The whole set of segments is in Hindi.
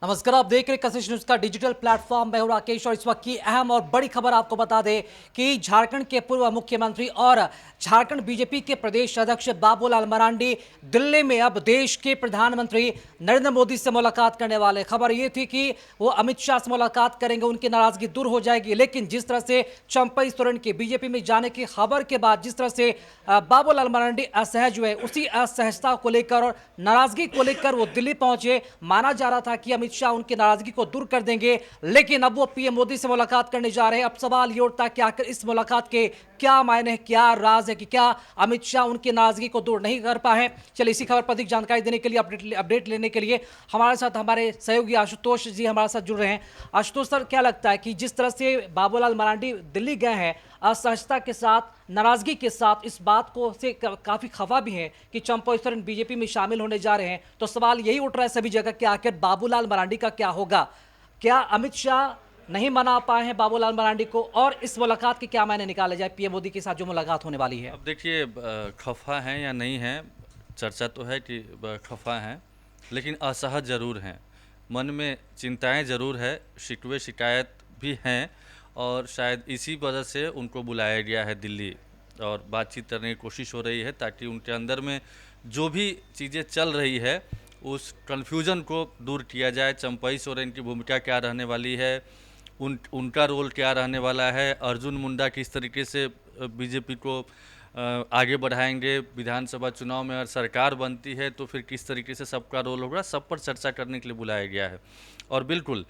नमस्कार, आप देख रहे हैं कशिश न्यूज का डिजिटल प्लेटफॉर्म। मैं हूं राकेश और इस वक्त की अहम और बड़ी खबर आपको बता दें कि झारखंड के पूर्व मुख्यमंत्री और झारखंड बीजेपी के प्रदेश अध्यक्ष बाबूलाल मरांडी दिल्ली में अब देश के प्रधानमंत्री नरेंद्र मोदी से मुलाकात करने वाले। खबर यह थी कि वो अमित शाह से मुलाकात करेंगे, उनकी नाराजगी दूर हो जाएगी। लेकिन जिस तरह से चंपई सोरेन के बीजेपी में जाने की खबर के बाद जिस तरह से बाबूलाल मरांडी असहज हुए, उसी असहजता को लेकर और नाराजगी को लेकर वो दिल्ली पहुंचे। माना जा रहा था कि अमित शाह उनकी नाराजगी को दूर कर देंगे, लेकिन अब वो पीएम मोदी से मुलाकात करने जा रहे हैं। अब सवाल ये उठता है कि आखिर इस मुलाकात के क्या मायने, क्या राज है कि क्या अमित शाह उनकी नाराजगी को दूर नहीं कर पाए। चलिए, इसी खबर पर अधिक जानकारी देने के लिए, अपडेट लेने के लिए हमारे साथ हमारे सहयोगी आशुतोष जी हमारे साथ जुड़ रहे हैं। आशुतोष सर, क्या लगता है कि जिस तरह से बाबूलाल मरांडी दिल्ली गए हैं असहजता के साथ, नाराजगी के साथ, इस बात को से काफी खफा भी है कि चंपई सोरेन बीजेपी में शामिल होने जा रहे हैं, तो सवाल यही उठ रहा है सभी जगह कि आखिर बाबूलाल मरांडी का क्या होगा। क्या अमित शाह नहीं मना पाए हैं बाबूलाल मरांडी को, और इस मुलाकात के क्या मायने निकाले जाए पीएम मोदी के साथ जो मुलाकात होने वाली है। अब देखिए, खफा हैं या नहीं हैं, चर्चा तो है कि खफा हैं, लेकिन असहज ज़रूर हैं। मन में चिंताएं ज़रूर है, शिकवे शिकायत भी हैं, और शायद इसी वजह से उनको बुलाया गया है दिल्ली और बातचीत करने की कोशिश हो रही है, ताकि उनके अंदर में जो भी चीज़ें चल रही है उस कन्फ्यूज़न को दूर किया जाए। चंपई सोरेन की भूमिका क्या रहने वाली है, उनका रोल क्या रहने वाला है, अर्जुन मुंडा किस तरीके से बीजेपी को आगे बढ़ाएंगे, विधानसभा चुनाव में अगर सरकार बनती है तो फिर किस तरीके से सबका रोल होगा, सब पर चर्चा करने के लिए बुलाया गया है। और बिल्कुल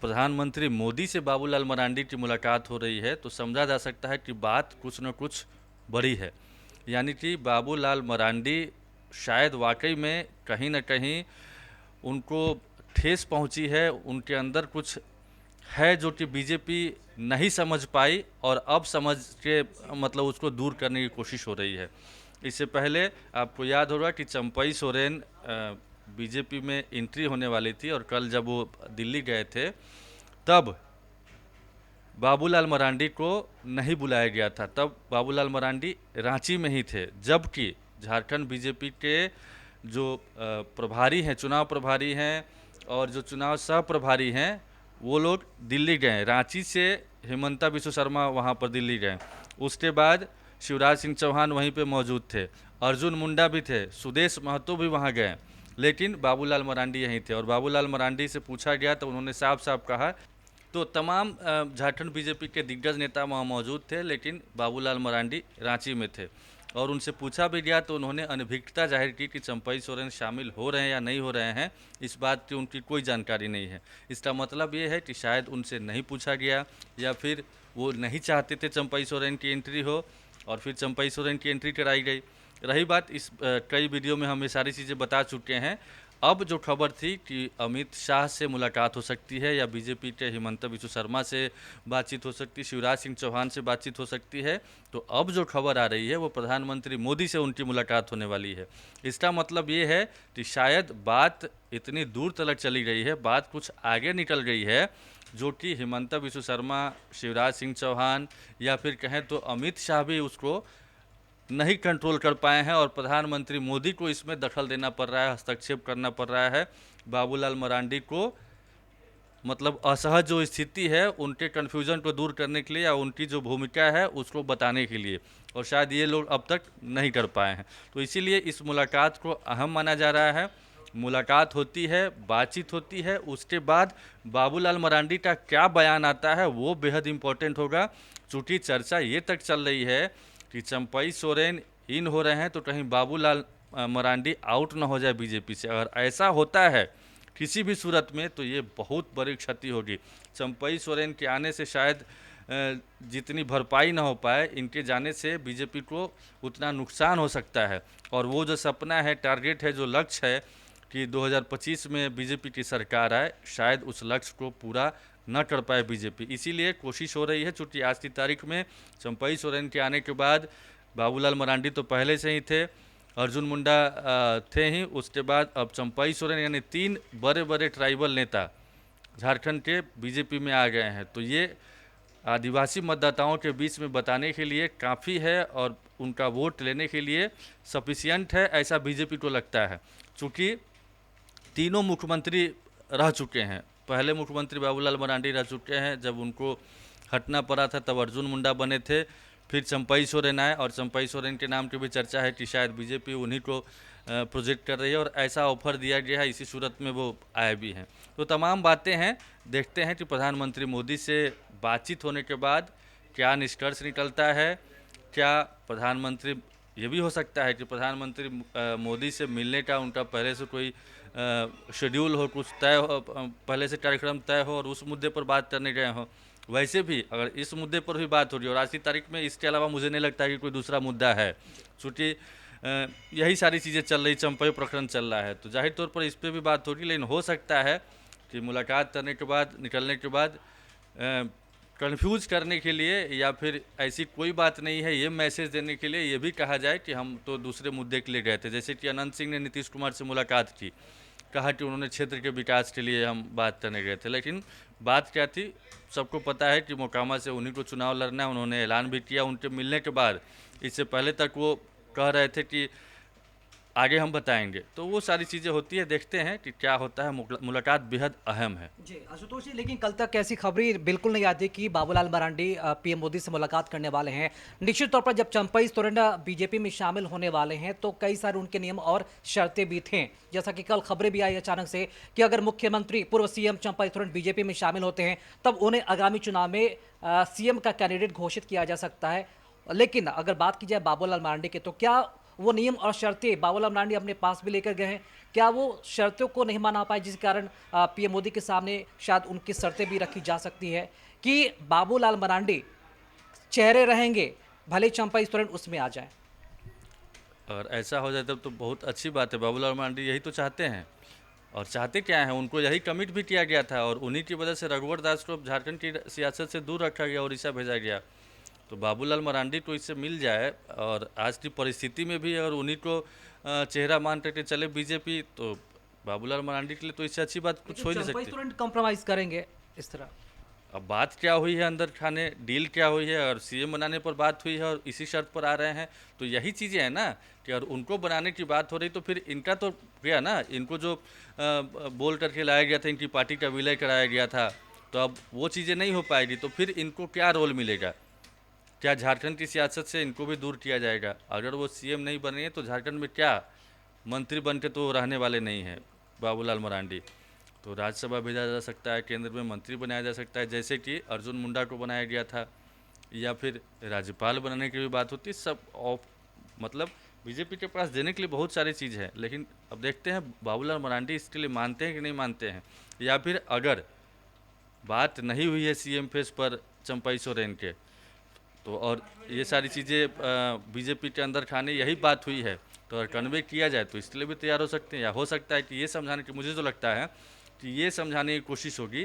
प्रधानमंत्री मोदी से बाबूलाल मरांडी की मुलाकात हो रही है तो समझा जा सकता है कि बात कुछ न कुछ बड़ी है। यानी कि बाबूलाल मरांडी शायद वाकई में कहीं न कहीं उनको ठेस पहुंची है, उनके अंदर कुछ है जो कि बीजेपी नहीं समझ पाई, और अब समझ के मतलब उसको दूर करने की कोशिश हो रही है। इससे पहले आपको याद होगा कि चंपई सोरेन बीजेपी में एंट्री होने वाली थी, और कल जब वो दिल्ली गए थे तब बाबूलाल मरांडी को नहीं बुलाया गया था। तब बाबूलाल मरांडी रांची में ही थे, जबकि झारखंड बीजेपी के जो प्रभारी हैं, चुनाव प्रभारी हैं और जो चुनाव सह प्रभारी हैं, वो लोग दिल्ली गए। रांची से हेमंता बिस्व शर्मा वहाँ पर दिल्ली गए। उसके बाद शिवराज सिंह चौहान वहीं पे मौजूद थे, अर्जुन मुंडा भी थे, सुदेश महतो भी वहाँ गए, लेकिन बाबूलाल मरांडी यहीं थे। और बाबूलाल मरांडी से पूछा गया तो उन्होंने साफ साफ कहा, तो तमाम झारखंड बीजेपी के दिग्गज नेता वहाँ मौजूद थे, लेकिन बाबूलाल मरांडी रांची में थे। और उनसे पूछा भी गया तो उन्होंने अनभिज्ञता जाहिर की कि चंपई सोरेन शामिल हो रहे हैं या नहीं हो रहे हैं, इस बात की उनकी कोई जानकारी नहीं है। इसका मतलब ये है कि शायद उनसे नहीं पूछा गया, या फिर वो नहीं चाहते थे चंपई सोरेन की एंट्री हो, और फिर चंपई सोरेन की एंट्री कराई गई। रही बात, इस कई वीडियो में हम ये सारी चीज़ें बता चुके हैं। अब जो खबर थी कि अमित शाह से मुलाकात हो सकती है, या बीजेपी के हिमंता बिस्व शर्मा से बातचीत हो सकती है, शिवराज सिंह चौहान से बातचीत हो सकती है, तो अब जो खबर आ रही है वो प्रधानमंत्री मोदी से उनकी मुलाकात होने वाली है। इसका मतलब ये है कि शायद बात इतनी दूर तक चली गई है, बात कुछ आगे निकल गई है, जो कि हिमंता बिस्व शर्मा, शिवराज सिंह चौहान, या फिर कहें तो अमित शाह भी उसको नहीं कंट्रोल कर पाए हैं, और प्रधानमंत्री मोदी को इसमें दखल देना पड़ रहा है, हस्तक्षेप करना पड़ रहा है बाबूलाल मरांडी को, मतलब असहज जो स्थिति है उनके कन्फ्यूजन को दूर करने के लिए, या उनकी जो भूमिका है उसको बताने के लिए, और शायद ये लोग अब तक नहीं कर पाए हैं। तो इसीलिए इस मुलाकात को अहम माना जा रहा है। मुलाकात होती है, बातचीत होती है, उसके बाद बाबूलाल मरांडी का क्या बयान आता है वो बेहद इम्पोर्टेंट होगा। चूँकि चर्चा ये तक चल रही है कि चंपई सोरेन इन हो रहे हैं तो कहीं बाबूलाल मरांडी आउट ना हो जाए बीजेपी से। अगर ऐसा होता है किसी भी सूरत में तो ये बहुत बड़ी क्षति होगी। चंपई सोरेन के आने से शायद जितनी भरपाई ना हो पाए, इनके जाने से बीजेपी को उतना नुकसान हो सकता है। और वो जो सपना है, टारगेट है, जो लक्ष्य है कि 2025 में बीजेपी की सरकार आए, शायद उस लक्ष्य को पूरा न कर पाए बीजेपी। इसीलिए कोशिश हो रही है, चूँकि आज की तारीख में चंपई सोरेन के आने के बाद बाबूलाल मरांडी तो पहले से ही थे, अर्जुन मुंडा थे ही, उसके बाद अब चंपई सोरेन, यानी 3 बड़े बड़े ट्राइबल नेता झारखंड के बीजेपी में आ गए हैं। तो ये आदिवासी मतदाताओं के बीच में बताने के लिए काफ़ी है, और उनका वोट लेने के लिए सफिशियंट है, ऐसा बीजेपी को लगता है। चूँकि तीनों मुख्यमंत्री रह चुके हैं। पहले मुख्यमंत्री बाबूलाल मरांडी रह चुके हैं, जब उनको हटना पड़ा था तब अर्जुन मुंडा बने थे। फिर चंपई सोरेन आए और चंपई सोरेन के नाम की भी चर्चा है कि शायद बीजेपी उन्हीं को प्रोजेक्ट कर रही है और ऐसा ऑफर दिया गया है, इसी सूरत में वो आए भी हैं। तो तमाम बातें हैं, देखते हैं कि प्रधानमंत्री मोदी से बातचीत होने के बाद क्या निष्कर्ष निकलता है। क्या प्रधानमंत्री, ये भी हो सकता है कि प्रधानमंत्री मोदी से मिलने का उनका पहले से कोई शेड्यूल हो, कुछ तय हो, पहले से कार्यक्रम तय हो और उस मुद्दे पर बात करने गए हों। वैसे भी अगर इस मुद्दे पर भी बात हो रही है और आज की तारीख में इसके अलावा मुझे नहीं लगता कि कोई दूसरा मुद्दा है, चूँकि यही सारी चीज़ें चल रही, चंपई प्रकरण चल रहा है, तो जाहिर तौर पर इस पर भी बात होगी। लेकिन हो सकता है कि मुलाकात करने के बाद, निकलने के बाद कंफ्यूज करने के लिए या फिर ऐसी कोई बात नहीं है ये मैसेज देने के लिए ये भी कहा जाए कि हम तो दूसरे मुद्दे के लिए गए थे। जैसे कि अनंत सिंह ने नीतीश कुमार से मुलाकात की, कहा कि उन्होंने क्षेत्र के विकास के लिए हम बात करने गए थे, लेकिन बात क्या थी सबको पता है कि मोकामा से उन्हीं को चुनाव लड़ना है। उन्होंने ऐलान भी किया उनके मिलने के बाद। इससे पहले तक वो कह रहे थे कि आगे हम बताएंगे। तो वो सारी चीज़ें होती है, देखते हैं कि क्या होता है। मुलाकात बेहद अहम है। जी आशुतोष जी, लेकिन कल तक ऐसी खबरें बिल्कुल नहीं आती कि बाबूलाल मरांडी पीएम मोदी से मुलाकात करने वाले हैं। निश्चित तौर पर जब चंपई सोरेन बीजेपी में शामिल होने वाले हैं तो कई सारे उनके नियम और शर्तें भी थे। जैसा कि कल खबरें भी आई अचानक से कि अगर मुख्यमंत्री पूर्व सीएम चंपई सोरेन बीजेपी में शामिल होते हैं तब उन्हें आगामी चुनाव में सीएम का कैंडिडेट घोषित किया जा सकता है। लेकिन अगर बात की जाए बाबूलाल मरांडी की, तो क्या वो नियम और शर्तें बाबूलाल मरांडी अपने पास भी लेकर गए हैं? क्या वो शर्तों को नहीं माना पाए, जिस कारण पीएम मोदी के सामने शायद उनकी शर्तें भी रखी जा सकती है कि बाबूलाल मरांडी चेहरे रहेंगे भले चंपई सोरेन उसमें आ जाए? और ऐसा हो जाए तब तो बहुत अच्छी बात है। बाबूलाल मरांडी यही तो चाहते हैं, और चाहते क्या हैं, उनको यही कमिट भी किया गया था और उन्हीं की वजह से रघुवर दास को झारखंड की सियासत से दूर रखा गया, उड़ीसा भेजा गया। तो बाबूलाल मरांडी को इससे मिल जाए और आज की परिस्थिति में भी अगर उन्हीं को चेहरा मान करके चले बीजेपी, तो बाबूलाल मरांडी के लिए तो इससे अच्छी बात कुछ हो ही नहीं चंपई सकती। सोरेन कॉम्प्रोमाइज करेंगे इस तरह? अब बात क्या हुई है अंदर खाने, डील क्या हुई है, और सीएम बनाने पर बात हुई है और इसी शर्त पर आ रहे हैं, तो यही चीज़ें हैं ना कि अगर उनको बनाने की बात हो रही तो फिर इनका तो गया ना। इनको जो बोल करके लाया गया था, इनकी पार्टी का विलय कराया गया था, तो अब वो चीज़ें नहीं हो पाएगी। तो फिर इनको क्या रोल मिलेगा? क्या झारखंड की सियासत से इनको भी दूर किया जाएगा? अगर वो सीएम नहीं बने हैं तो झारखंड में क्या मंत्री बन के तो रहने वाले नहीं हैं बाबूलाल मरांडी। तो राज्यसभा भेजा जा सकता है, केंद्र में मंत्री बनाया जा सकता है, जैसे कि अर्जुन मुंडा को बनाया गया था, या फिर राज्यपाल बनाने की भी बात होती है। सब मतलब बीजेपी के पास देने के लिए बहुत सारी चीज़ है, लेकिन अब देखते हैं बाबूलाल मरांडी इसके लिए मानते हैं कि नहीं मानते हैं। या फिर अगर बात नहीं हुई है सीएम फेस पर चंपई सोरेन के, तो और ये सारी चीज़ें बीजेपी के अंदर खाने यही बात हुई है, तो अगर कन्वे किया जाए तो इसके लिए भी तैयार हो सकते हैं। या हो सकता है कि ये समझाने की, मुझे तो लगता है कि ये समझाने की कोशिश होगी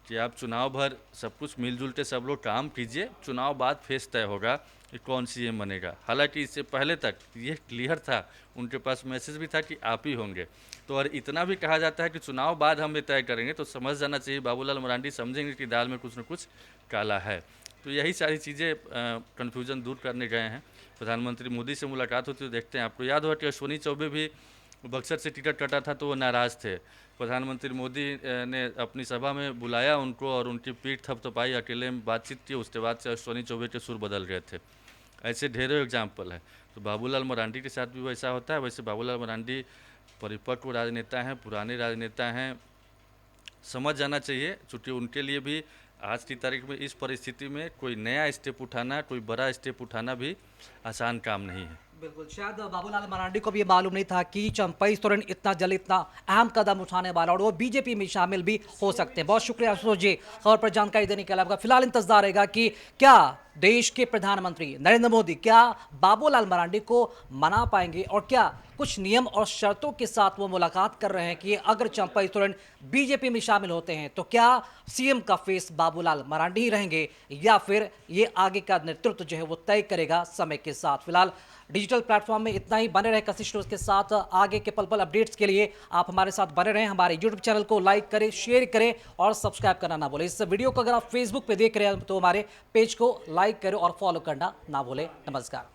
कि आप चुनाव भर सब कुछ मिलजुल के सब लोग काम कीजिए, चुनाव बाद फेस तय होगा कि कौन सीएम बनेगा। हालांकि इससे पहले तक ये क्लियर था, उनके पास मैसेज भी था कि आप ही होंगे। तो और इतना भी कहा जाता है कि चुनाव बाद हम ये तय करेंगे, तो समझ जाना चाहिए बाबूलाल मरांडी समझेंगे कि दाल में कुछ न कुछ काला है। तो यही सारी चीज़ें कन्फ्यूज़न दूर करने गए हैं। प्रधानमंत्री मोदी से मुलाकात होती है, देखते हैं। आपको याद होगा कि अश्विनी चौबे भी बक्सर से टिकट कटा था तो वो नाराज़ थे। प्रधानमंत्री मोदी ने अपनी सभा में बुलाया उनको और उनकी पीठ थपथपाई, अकेले में बातचीत की, उसके बाद से अश्विनी चौबे के सुर बदल गए थे। ऐसे ढेरों एग्जाम्पल है। तो बाबूलाल मरांडी के साथ भी वैसा होता है। वैसे बाबूलाल मरांडी परिपक्व राजनेता हैं, पुराने राजनेता हैं, समझ जाना चाहिए, चूँकि उनके लिए भी आज की तारीख में इस परिस्थिति में कोई नया स्टेप उठाना, कोई बड़ा स्टेप उठाना भी आसान काम नहीं है। बिल्कुल, शायद बाबूलाल मरांडी को भी ये मालूम नहीं था कि चंपई सोरेन इतना जल्द इतना अहम कदम उठाने वाला और वो बीजेपी में शामिल भी हो सकते हैं। बहुत शुक्रिया आशुतोष जी खबर पर जानकारी देने के अलावा। फिलहाल इंतजार रहेगा कि क्या देश के प्रधानमंत्री नरेंद्र मोदी क्या बाबूलाल मरांडी को मना पाएंगे और क्या कुछ नियम और शर्तों के साथ वो मुलाकात कर रहे हैं कि अगर चंपई सोरेन बीजेपी में शामिल होते हैं तो क्या सीएम का फेस बाबूलाल मरांडी ही रहेंगे या फिर ये आगे का नेतृत्व जो है वो तय करेगा समय के साथ। फिलहाल डिजिटल प्लेटफॉर्म में इतना ही। बने रहे कशिश न्यूज़ के साथ। आगे के पल पल अपडेट्स के लिए आप हमारे साथ बने रहें। हमारे यूट्यूब चैनल को लाइक करें, शेयर करें और सब्सक्राइब करना ना भूलें। इस वीडियो को अगर आप फेसबुक पे देख रहे हैं तो हमारे पेज को लाइक करें और फॉलो करना ना भूलें। नमस्कार।